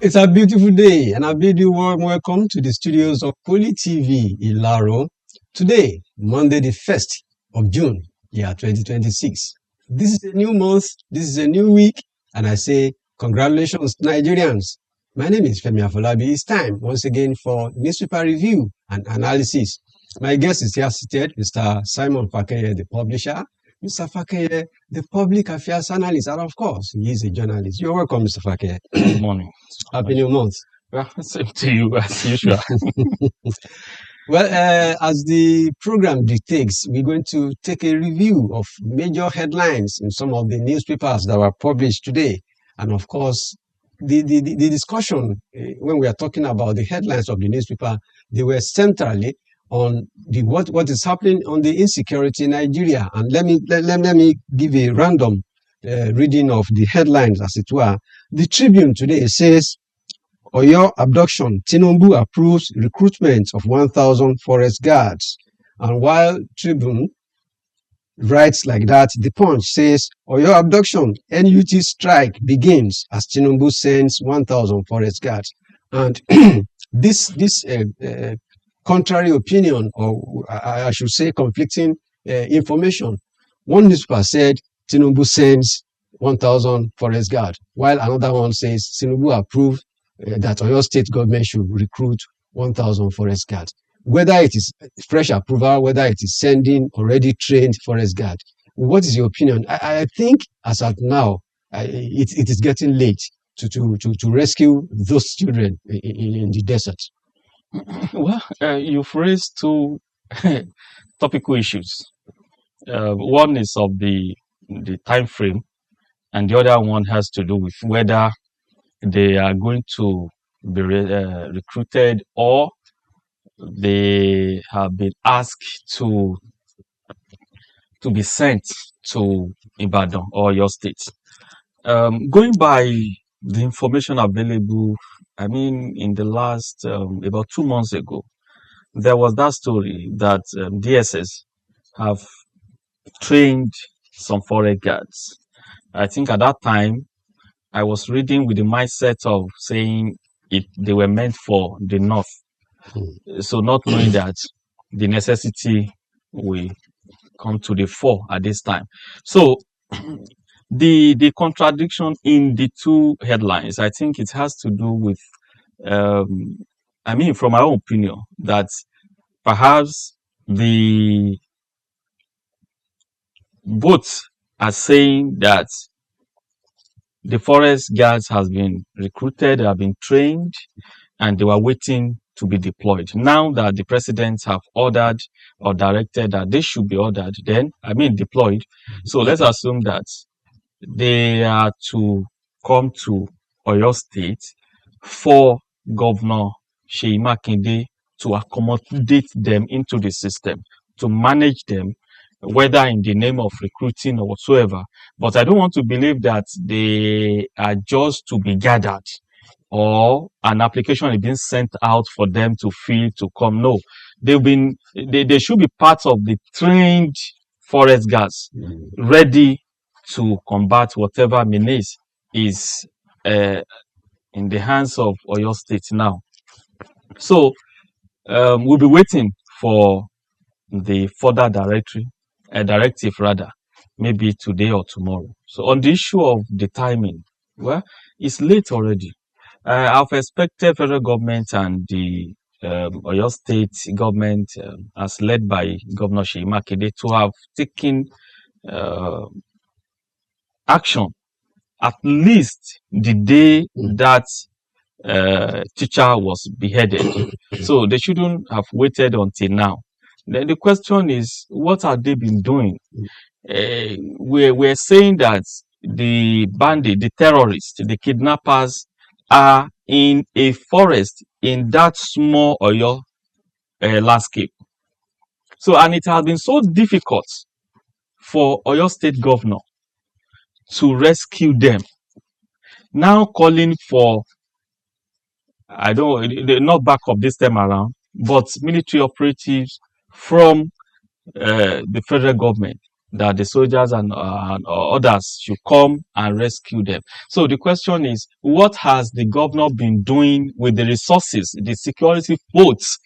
It's a beautiful day, and I bid you warm welcome to the studios of Poly TV Ilaro. Today, Monday, the 1st of June, year 2026. This is a new month, this is a new week, and I say, congratulations, Nigerians. My name is Femi Afolabi. It's time once again for newspaper review and analysis. My guest is here seated, Mr. Simon Fakeye, the publisher. Mr. Fakeye, the public affairs analyst, and of course, he is a journalist. You're welcome, Mr. Fakeye. Good morning. Happy New Month. Well, same to you as usual. Well, as the program dictates, we're going to take a review of major headlines in some of the newspapers that were published today. And of course, the discussion, when we are talking about the headlines of the newspaper, they were centrally on what is happening on the insecurity in Nigeria. And let me give a random reading of the headlines, as it were. The Tribune today says, Oyo abduction, Tinubu approves recruitment of 1,000 forest guards. And while Tribune writes like that, the Punch says, Oyo abduction, NUT strike begins as Tinubu sends 1,000 forest guards. And this contrary opinion, or I should say conflicting information. One newspaper said Tinubu sends 1,000 forest guards, while another one says Tinubu approved that Oyo State government should recruit 1,000 forest guards. Whether it is fresh approval, whether it is sending already trained forest guards, what is your opinion? I think as at now, it is getting late to rescue those children in the desert. Well, you've raised two topical issues. One is of the time frame, and the other one has to do with whether they are going to be recruited or they have been asked to be sent to Ibadan or your state. Going by the information available, I mean, in the last about 2 months ago, there was that story that DSS have trained some forest guards. I think at that time, I was reading with the mindset of saying they were meant for the north. So not knowing that the necessity will come to the fore at this time. So the contradiction in the two headlines, I think it has to do with, I mean, from my own opinion, that perhaps both are saying that the forest guards has been recruited, have been trained, and they were waiting to be deployed. Now that the president have ordered or directed that they should be ordered, deployed. So let's assume that they are to come to Oyo State for Governor Seyi Makinde to accommodate them into the system, to manage them, whether in the name of recruiting or whatsoever. But I don't want to believe that they are just to be gathered or an application is being sent out for them to fill to come. No, they should be part of the trained forest guards ready to combat whatever menace is in the hands of Oyo State now. So we'll be waiting for the further directive rather, maybe today or tomorrow. So on the issue of the timing, well, it's late already. I've expected federal government and the Oyo State government, as led by Governor Seyi Makinde, to have taken action at least the day that teacher was beheaded. So they shouldn't have waited until now. Then the question is, what have they been doing? We're saying that the bandit, the terrorists, the kidnappers are in a forest in that small Oyo landscape. So, and it has been so difficult for Oyo State governor to rescue them. Now calling for, not backup this time around, but military operatives from the federal government. that the soldiers and others should come and rescue them. So the question is, what has the governor been doing with the resources, the security votes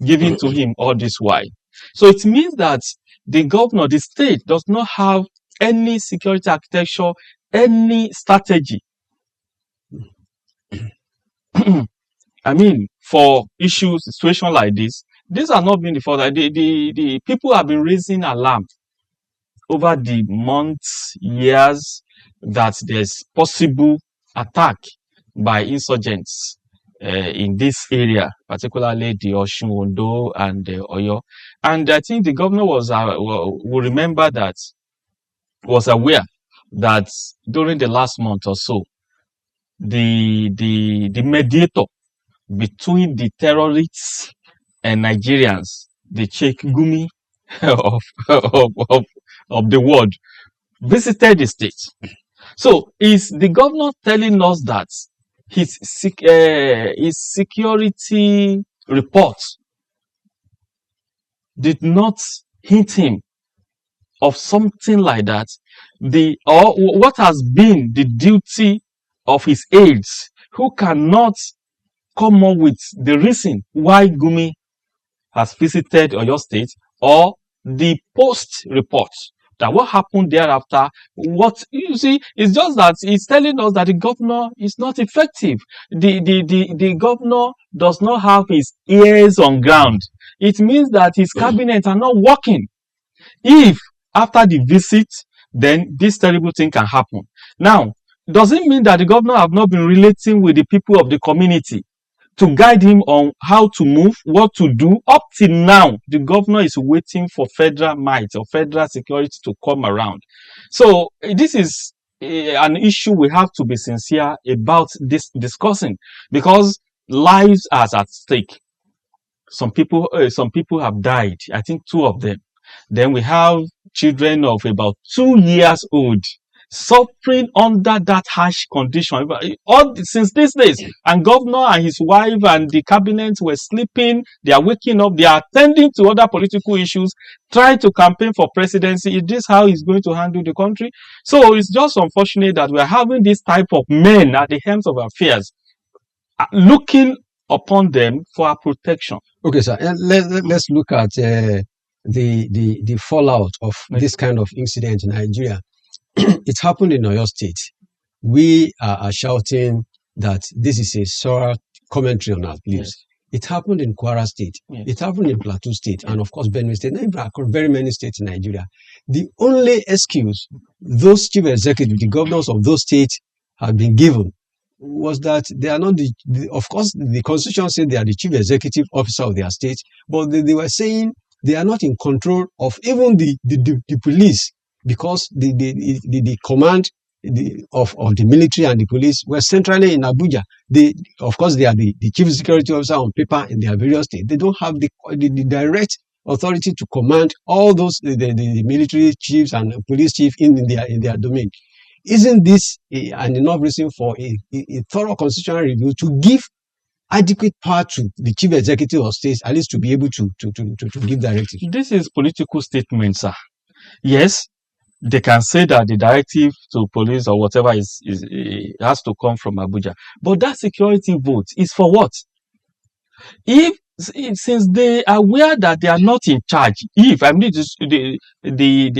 given to him all this while? So it means that the governor, the state, does not have any security architecture, any strategy. I mean, for issues, situation like this, these are not being the fault. The people have been raising alarm over the months, years, that there's possible attack by insurgents in this area, particularly the Osun, Ondo, and Oyo. And I think the governor will remember that, was aware that during the last month or so, the mediator between the terrorists and Nigerians, the Sheikh Gumi of, of the world, visited the state. So is the governor telling us that his security report did not hint him of something like that? Or what has been the duty of his aides, who cannot come up with the reason why Gumi has visited Oyo State, or the post report, that what happened thereafter? What you see, it's just that it's telling us that the governor is not effective. The governor does not have his ears on ground. It means that his cabinet are not working. If after the visit, then this terrible thing can happen. Now, does it mean that the governor have not been relating with the people of the community to guide him on how to move, what to do? Up till now, the governor is waiting for federal might or federal security to come around. So this is an issue we have to be sincere about this discussing, because lives are at stake. Some people have died. I think 2 of them. Then we have children of about 2 years old suffering under that harsh condition since these days. And governor and his wife and the cabinet were sleeping. They are waking up. They are attending to other political issues, trying to campaign for presidency. Is this how he's going to handle the country? So it's just unfortunate that we're having this type of men at the helms of affairs, looking upon them for our protection. Okay, sir. Let's look at the fallout of this kind of incident in Nigeria. It happened in Oyo State. We are shouting that this is a sour commentary on our beliefs. Yes. It happened in Kwara State. Yes. It happened in Plateau State, and of course Benue State. And very many states in Nigeria. The only excuse those chief executives, the governors of those states, have been given was that they are not of course, the constitution said they are the chief executive officer of their state, but they were saying they are not in control of even the police, because the command of the military and the police were centrally in Abuja. Of course, they are the chief security officer on paper in their various states. They don't have the direct authority to command all those the military chiefs and police chief in their domain. Isn't this an enough reason for a thorough constitutional review to give adequate power to the chief executive of states, at least to be able to give directives? This is political statement, sir. Yes, they can say that the directive to police or whatever has to come from Abuja, but that security vote is for what? Since they are aware that they are not in charge, the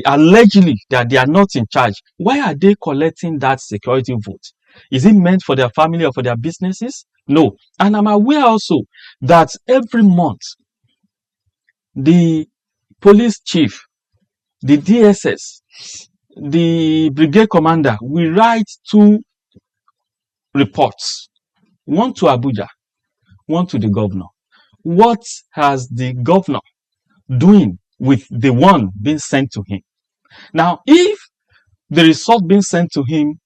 allegedly that they are not in charge, why are they collecting that security vote? Is it meant for their family or for their businesses? No. And I'm aware also that every month the police chief, the DSS, the brigade commander will write 2 reports, one to Abuja, one to the governor. What has the governor doing with the one being sent to him? Now, if the result being sent to him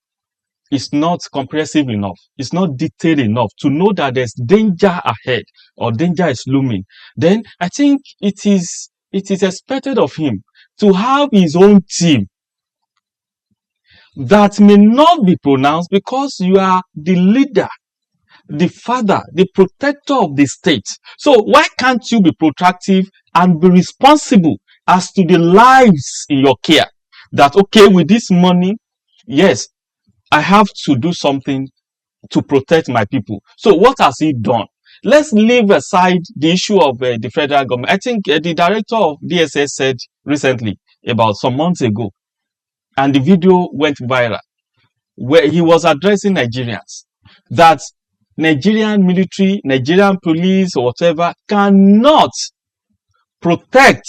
is not comprehensive enough, it's not detailed enough to know that there's danger ahead or danger is looming, then I think it is expected of him to have his own team that may not be pronounced, because you are the leader, the father, the protector of the state. So why can't you be proactive and be responsible as to the lives in your care? that, okay, with this money, yes, I have to do something to protect my people. So what has he done? Let's leave aside the issue of the federal government. I think the director of DSS said recently, about some months ago, and the video went viral, where he was addressing Nigerians, that Nigerian military, Nigerian police, or whatever, cannot protect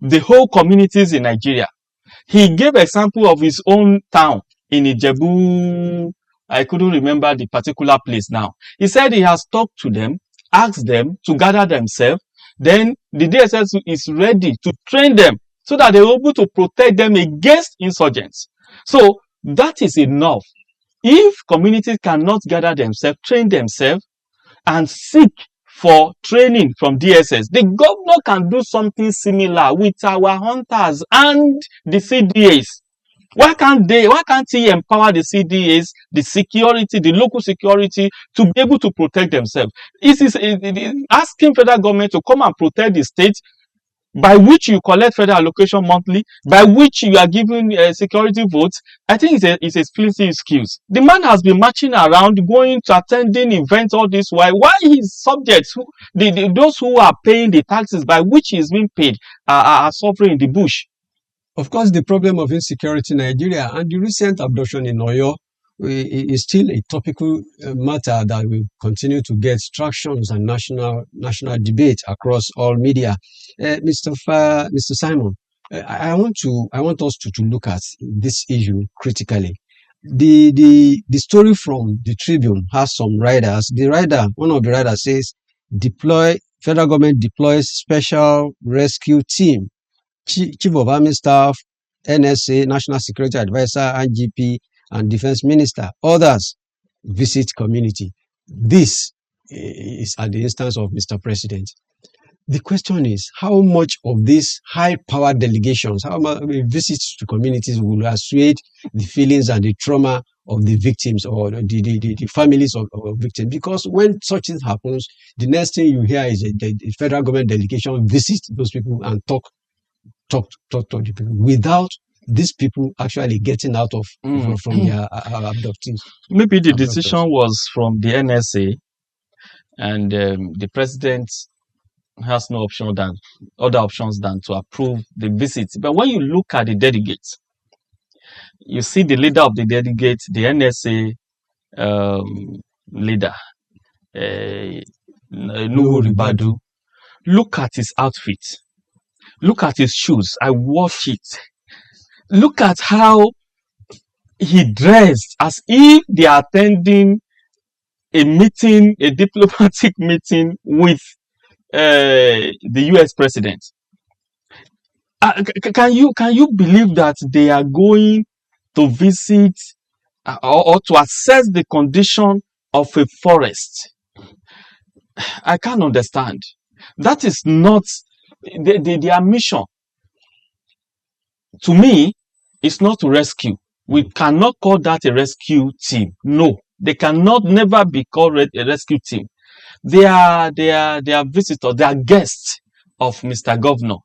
the whole communities in Nigeria. He gave example of his own town in Ijebu. I couldn't remember the particular place now. He said he has talked to them, asked them to gather themselves. Then the DSS is ready to train them so that they are able to protect them against insurgents. So that is enough. If communities cannot gather themselves, train themselves, and seek for training from DSS, the governor can do something similar with our hunters and the CDAs. Why can't he empower the CDAs, the security, the local security, to be able to protect themselves? It is asking federal government to come and protect the state, by which you collect federal allocation monthly, by which you are given security votes. I think it's a flimsy excuse. The man has been marching around, going to attending events all this while his subjects, those who are paying the taxes by which he is being paid, are suffering in the bush. Of course, the problem of insecurity in Nigeria and the recent abduction in Oyo is still a topical matter that will continue to get tractions and national debate across all media. Mr. Simon, I want us to look at this issue critically. The story from the Tribune has some riders. One of the riders says, federal government deploys special rescue team. Chief of Army Staff, NSA, National Security Advisor, IGP, and Defense Minister. Others visit community. This is at the instance of Mr. President. The question is, how much of these high-power delegations, how much visits to communities will assuage the feelings and the trauma of the victims or the families of victims? Because when such things happens, the next thing you hear is the federal government delegation visits those people and talk to the people without these people actually getting out of from their abductees. Maybe the decision was from the NSA, and the president has no other options than to approve the visit. But when you look at the delegates, you see the leader of the delegates, the NSA leader, Nuhu Ribadu. Look at his outfit. Look at his shoes. I watch it. Look at how he dressed, as if they are attending a meeting, a diplomatic meeting with the US president. Can you believe that they are going to visit or to assess the condition of a forest? I can't understand. That is not their mission. To me, it's not to rescue. We cannot call that a rescue team. No, they cannot never be called a rescue team. They are visitors, they are guests of Mr. Governor,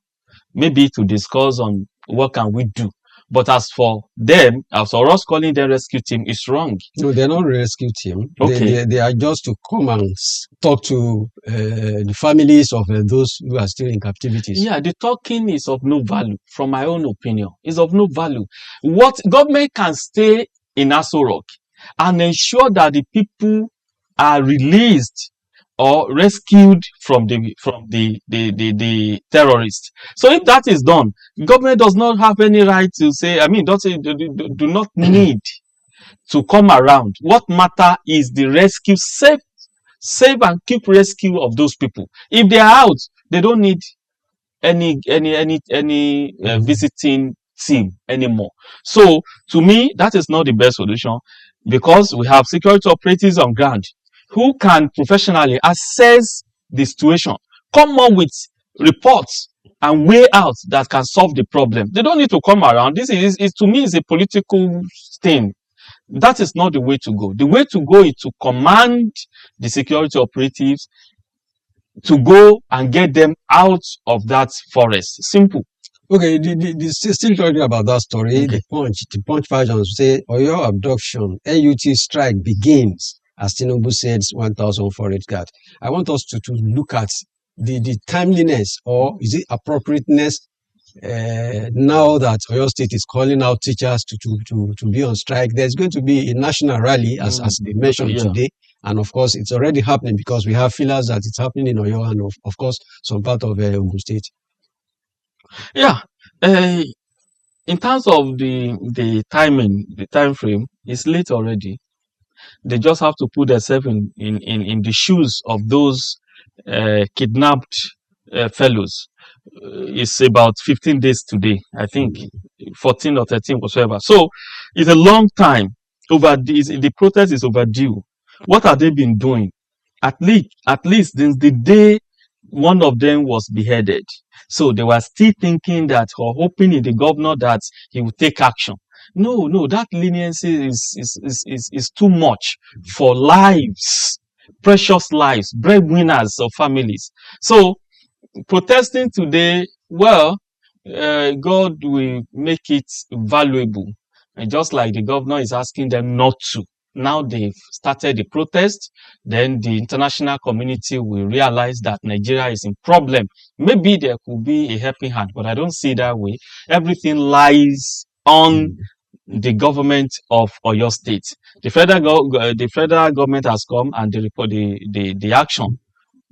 maybe to discuss on what can we do. But as for them, as for us calling them rescue team, is wrong. No, they're not a rescue team. Okay. They are just to come and talk to the families of those who are still in captivity. Yeah, the talking is of no value, from my own opinion. It's of no value. What government can stay in Aso Rock and ensure that the people are released or rescued from the terrorists. So if that is done, government does not have any right to say, do not need to come around. What matter is the rescue, safe and quick rescue of those people. If they are out, they don't need any visiting team anymore. So to me, that is not the best solution, because we have security operatives on ground who can professionally assess the situation, come up with reports and way out that can solve the problem. They don't need to come around. This is to me, is a political thing. That is not the way to go. The way to go is to command the security operatives to go and get them out of that forest. Simple. Okay, still talking about that story. Okay. The Punch version say Oyo abduction, NUT strike begins as Tinubu said 1,000 forest guards. I want us to look at the timeliness, or is it appropriateness, now that Oyo State is calling out teachers to be on strike. There's going to be a national rally, as they mentioned Yeah. today. And of course, it's already happening because we have feelers that it's happening in Oyo and of course, some part of Ogun State. Yeah. In terms of the timing, the time frame, it's late already. They just have to put themselves in the shoes of those kidnapped fellows. It's about 15 days today, I think, 14 or 13 whatsoever. So it's a long time. The protest is overdue. What have they been doing? At least since the day one of them was beheaded. So they were still thinking that, or hoping in the governor that he would take action. No, that leniency is too much for lives, precious lives, breadwinners of families. So protesting today, well, God will make it valuable. And just like the governor is asking them not to. Now they've started the protest, then the international community will realize that Nigeria is in problem. Maybe there could be a helping hand, but I don't see that way. Everything lies on the government of Oyo State. The federal government has come and the action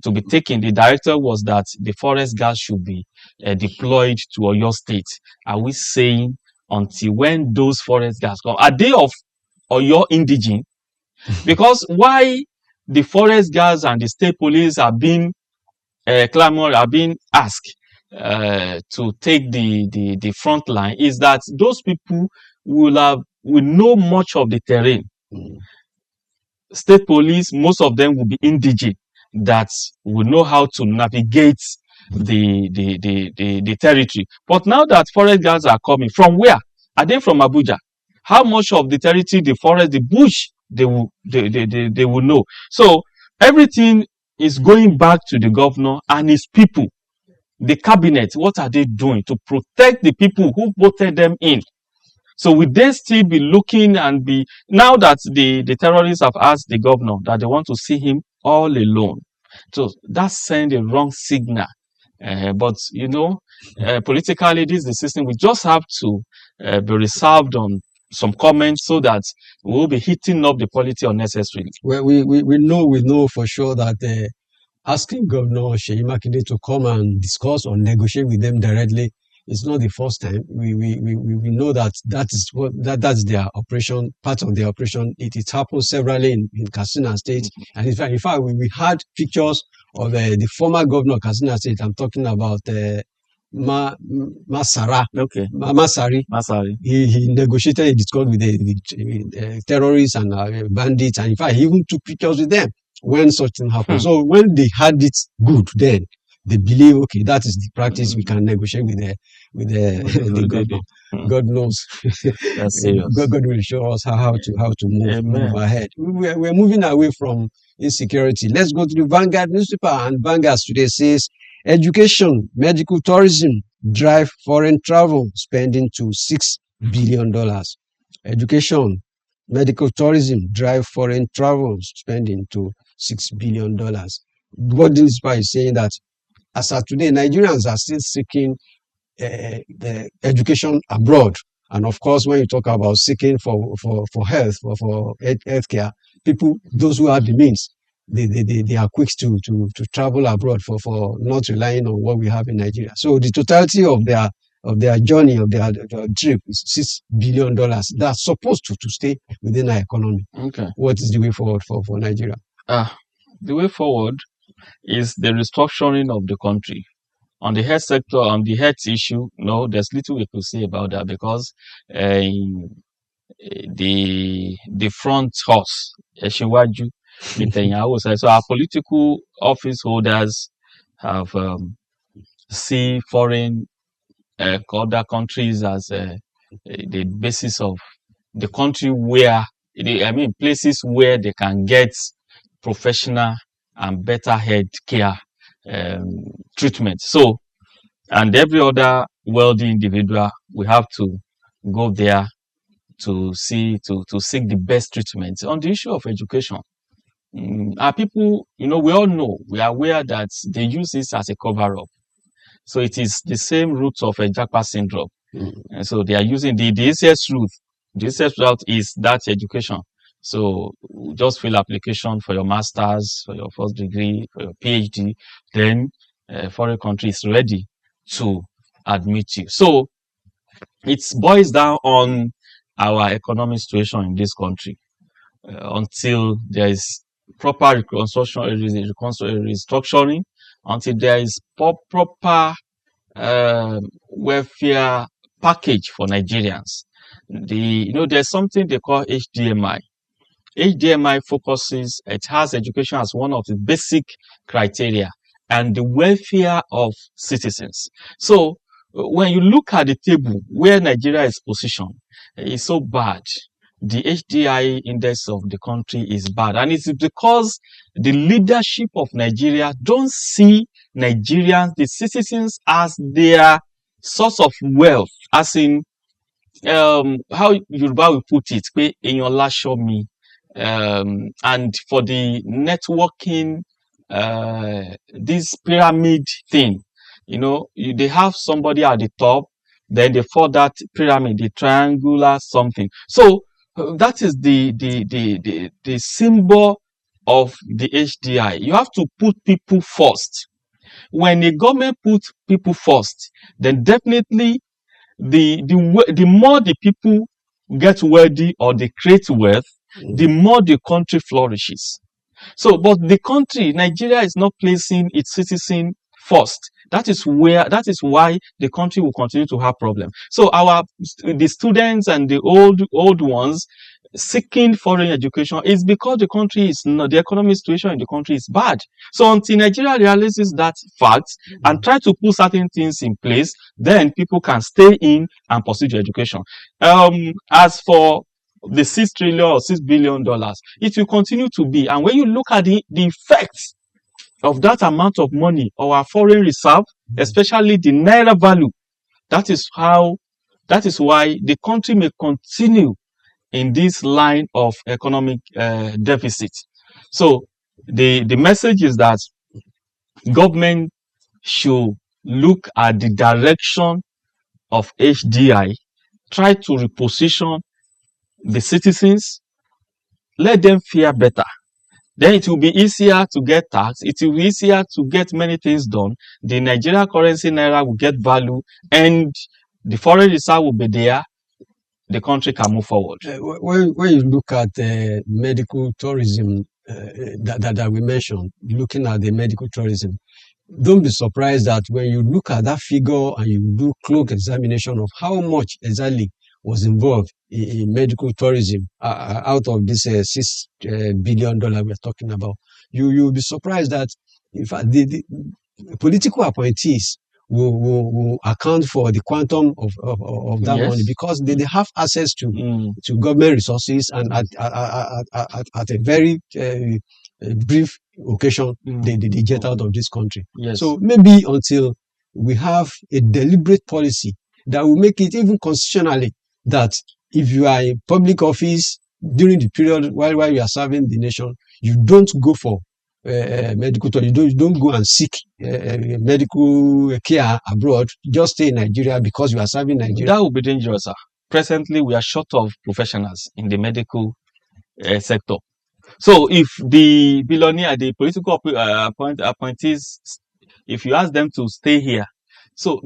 to be taken. The director was that the forest guards should be deployed to Oyo State. Are we saying until when those forest guards come? Are they of Oyo indigene? Because why the forest guards and the state police are being are being asked to take the front line is that those people will know much of the terrain. State police, most of them will be indigene that will know how to navigate the territory. But now that forest guards are coming, from where? Are they from Abuja? How much of the territory, the forest, the bush, they will know. So everything is going back to the governor and his people. The cabinet, what are they doing to protect the people who voted them in? So will they still be looking and be, now that the terrorists have asked the governor that they want to see him all alone? So that's sending the wrong signal. But politically, this is the system. We just have to be reserved on some comments so that we will be hitting up the polity unnecessarily. Well, we know for sure that asking Governor Seyi Makinde to come and discuss or negotiate with them directly is not the first time. We know that's their operation, part of their operation. It happened severally in Katsina State, and in fact, we had pictures of the former governor of Katsina State. I'm talking about Masari. Okay. Masari. He negotiated, he discussed with the terrorists and bandits, and in fact, he even took pictures with them when such thing happened. So when they had it good, then they believe, okay, that is the practice. We can negotiate with the governor. God knows. That's serious. God will show us how to move ahead. We're moving away from insecurity. Let's go to the Vanguard newspaper, and Vanguard today says, education, medical tourism drive foreign travel spending to $6 billion. Education, medical tourism drive foreign travel spending to $6 billion. What this newspaper is saying that as of today, Nigerians are still seeking the education abroad. And of course, when you talk about seeking for health, for healthcare, people, those who have the means, they are quick to travel abroad for not relying on what we have in Nigeria. So the totality of their journey, of their trip is $6 billion. That's supposed to stay within our economy. Okay. What is the way forward for Nigeria? The way forward is the restructuring of the country. On the health sector, on the health issue, no, there's little we could say about that because the front horse, Eshinwaju, so our political office holders have see foreign other countries as the basis of the country where places where they can get professional and better health care treatment. So, and every other wealthy individual, we have to go there to seek the best treatment. On the issue of education, our people, we all know, we are aware that they use this as a cover-up. So it is the same root of a Japa syndrome. And so they are using the easiest route. The easiest route is that education. So just fill application for your master's, for your first degree, for your PhD, then foreign country is ready to admit you. So it boils down on our economic situation in this country until there is proper restructuring, until there is proper welfare package for Nigerians. There's something they call HDMI. HDMI focuses, it has education as one of the basic criteria and the welfare of citizens. So when you look at the table where Nigeria is positioned, it's so bad. The HDI index of the country is bad. And it's because the leadership of Nigeria don't see Nigerians, the citizens, as their source of wealth, as in how Yoruba will put it, pé èèyàn láṣọ mi, and for the networking, this pyramid thing, they have somebody at the top, then they follow that pyramid, the triangular something. So that is the symbol of the HDI. You have to put people first. When a government puts people first, then definitely the more the people get wealthy or they create wealth, the more the country flourishes. So, but the country, Nigeria, is not placing its citizen first. That is why the country will continue to have problems. So the students and the old ones seeking foreign education is because the economic situation in the country is bad. So until Nigeria realizes that fact and try to put certain things in place, then people can stay in and pursue their education. As for the $6 trillion or $6 billion, it will continue to be. And when you look at the effects of that amount of money, our foreign reserve, especially the naira value, that is why the country may continue in this line of economic deficit. So the message is that government should look at the direction of HDI, try to reposition the citizens, let them fare better. Then it will be easier to get tax. It will be easier to get many things done. The Nigerian currency naira will get value, and the foreign reserve will be there. The country can move forward. When you look at medical tourism that we mentioned, looking at the medical tourism, don't be surprised that when you look at that figure and you do close examination of how much exactly was involved in medical tourism out of this $6 billion we're talking about, you'll be surprised that in fact the political appointees will account for the quantum of that money, because they have access to government resources, and at a very brief occasion they get out of this country. So maybe until we have a deliberate policy that will make it even constitutionally that if you are in public office during the period while you are serving the nation, you don't go for medical tour. You don't go and seek medical care abroad. Just stay in Nigeria because you are serving Nigeria. That would be dangerous, sir. Presently, we are short of professionals in the medical sector. So if the billionaire, the political appointees, if you ask them to stay here, so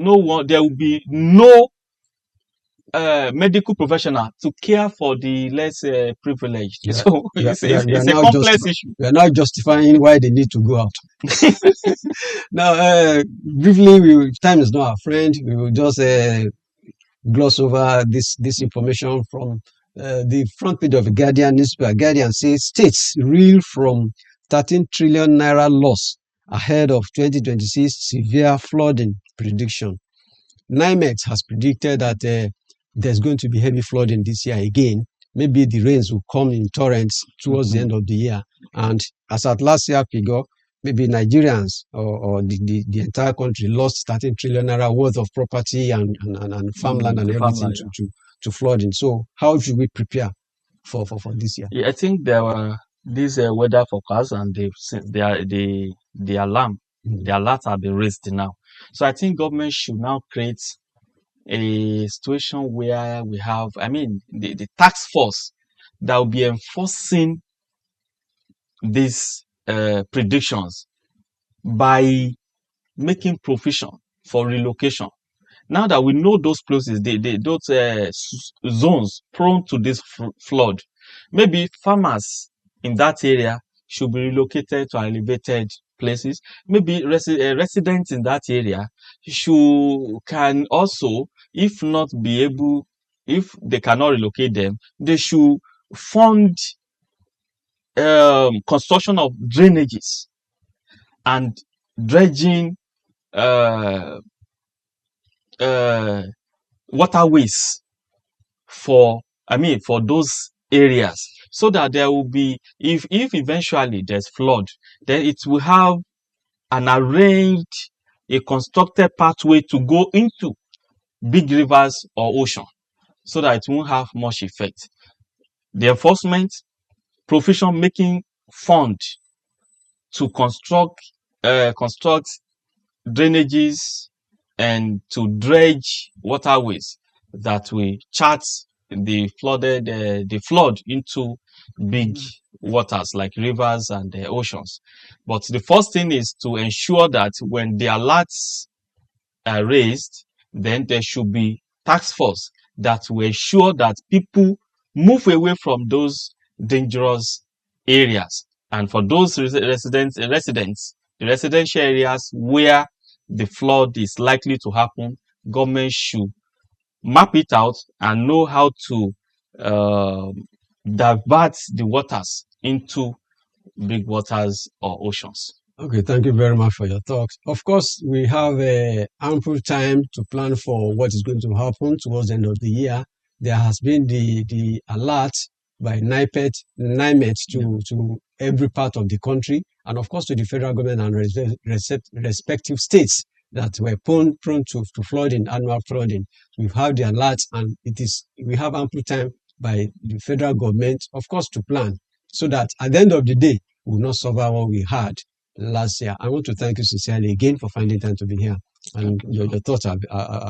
there will be no medical professional to care for the less privileged. Yeah. So it's a complex issue. We are now justifying why they need to go out. Now, briefly, time is not our friend. We will just gloss over this information from the front page of the Guardian newspaper. Guardian says states reel from 13 trillion naira loss ahead of 2026 severe flooding prediction. NIMET has predicted that there's going to be heavy flooding this year again. Maybe the rains will come in torrents towards the end of the year. And as at last year figure, maybe Nigerians or the entire country lost 13 trillion naira worth of property and farmland and The everything farmland. to flooding. So how should we prepare for this year? Yeah, I think there were these weather forecasts and the alarm, Mm. the alert have been raised now. So I think government should now create a situation where we have, I mean, the task force that will be enforcing these predictions by making provision for relocation. Now that we know those places, those zones prone to this flood, maybe farmers in that area should be relocated to elevated places. Maybe residents in that area can also, if not be able, if they cannot relocate them, they should fund construction of drainages and dredging uh, uh, waterways for for those areas, so that there will be, if eventually there's flood, then it will have an arranged, a constructed pathway to go into big rivers or ocean, so that it won't have much effect. The enforcement, provision making fund to construct drainages and to dredge waterways that will chart the flood into big waters like rivers and oceans. But the first thing is to ensure that when the alerts are raised, then there should be task force that will ensure that people move away from those dangerous areas. And for those residents, the residential areas where the flood is likely to happen, government should map it out and know how to uh, divert the waters into big waters or oceans. Okay, thank you very much for your talks. Of course, we have ample time to plan for what is going to happen towards the end of the year. There has been the alert by NIMET to every part of the country, and of course to the federal government and respective states that were prone to flooding, annual flooding. We've had the alert, and we have ample time by the federal government, of course, to plan, so that at the end of the day, we will not suffer what we had last year. I want to thank you sincerely again for finding time to be here. And your thoughts are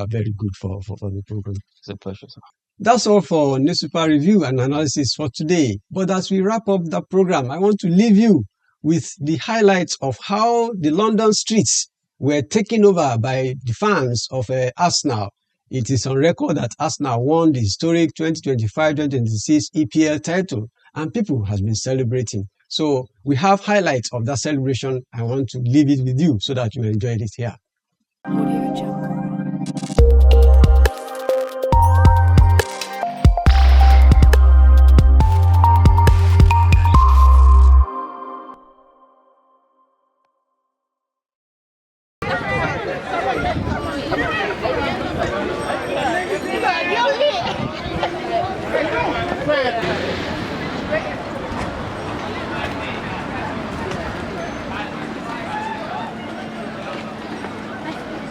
very good for the program. It's a pleasure, sir. That's all for newspaper review and analysis for today. But as we wrap up the program, I want to leave you with the highlights of how the London streets were taken over by the fans of Arsenal. It is on record that Arsenal won the historic 2025-2026 EPL title, and people have been celebrating. So we have highlights of that celebration. I want to leave it with you so that you enjoy it here. Audio Jungle.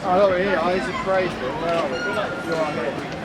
Oh, look, we're here. Oh, this is crazy. Where are we? You are here.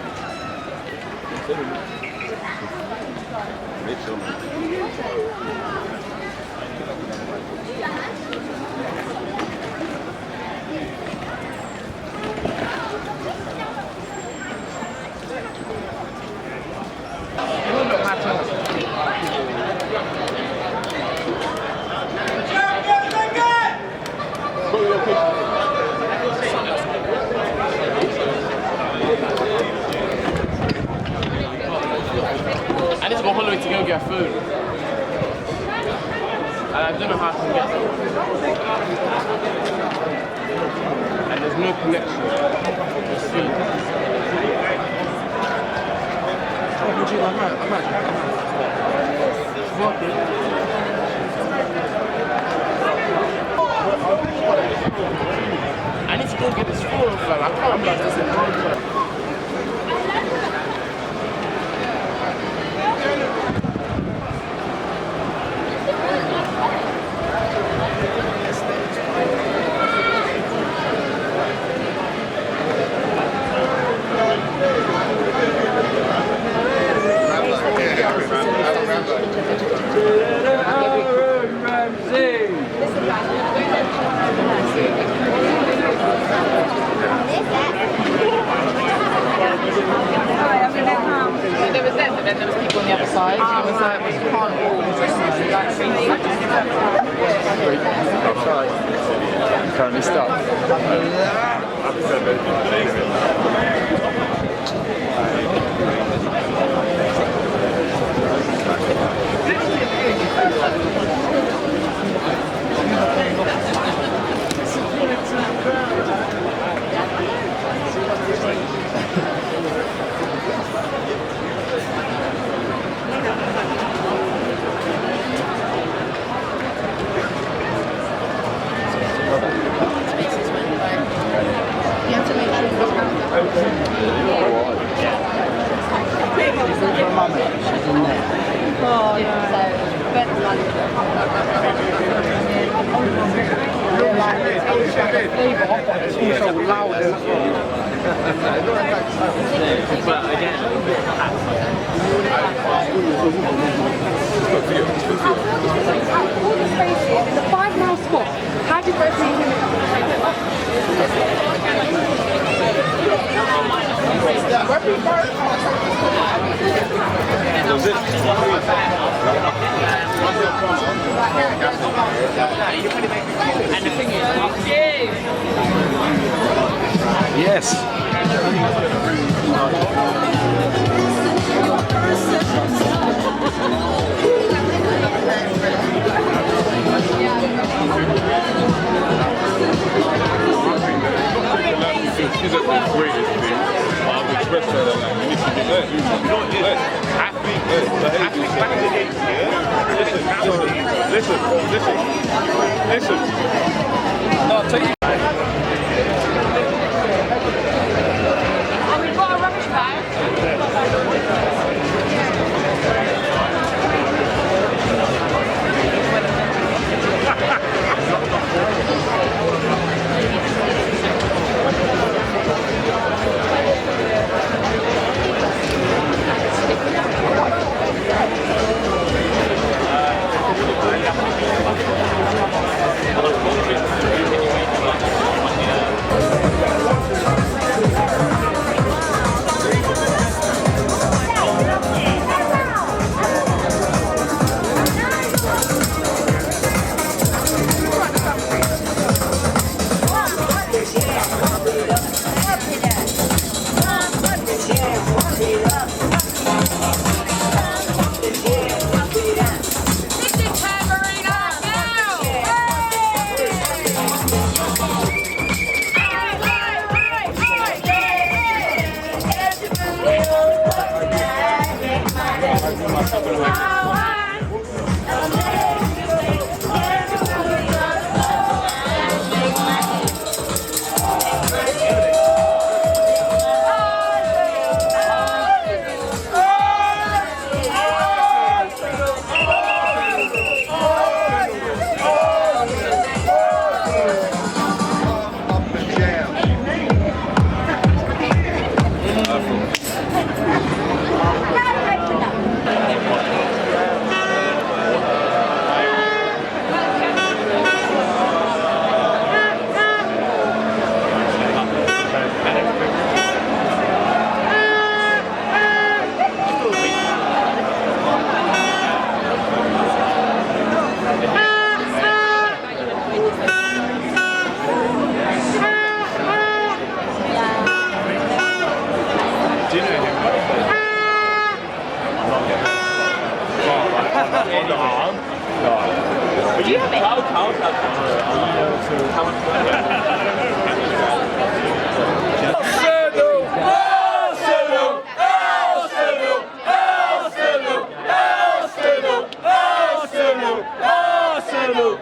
I need to go all the way to go get food. And I don't know how to get there. And there's no connection. Just see. Oh, would you like Fuck it. I need to go get this food, fam. I can't leave this in one. Sorry. Currently stuck. All the spaces in the 5 mile spot. How did they see him? Yes. She's at the greatest thing. I've expressed her that like, you need to be there. You know, athletes back in the day, listen. No, I'll tell you. And we've got a rubbish bag. Arsenal!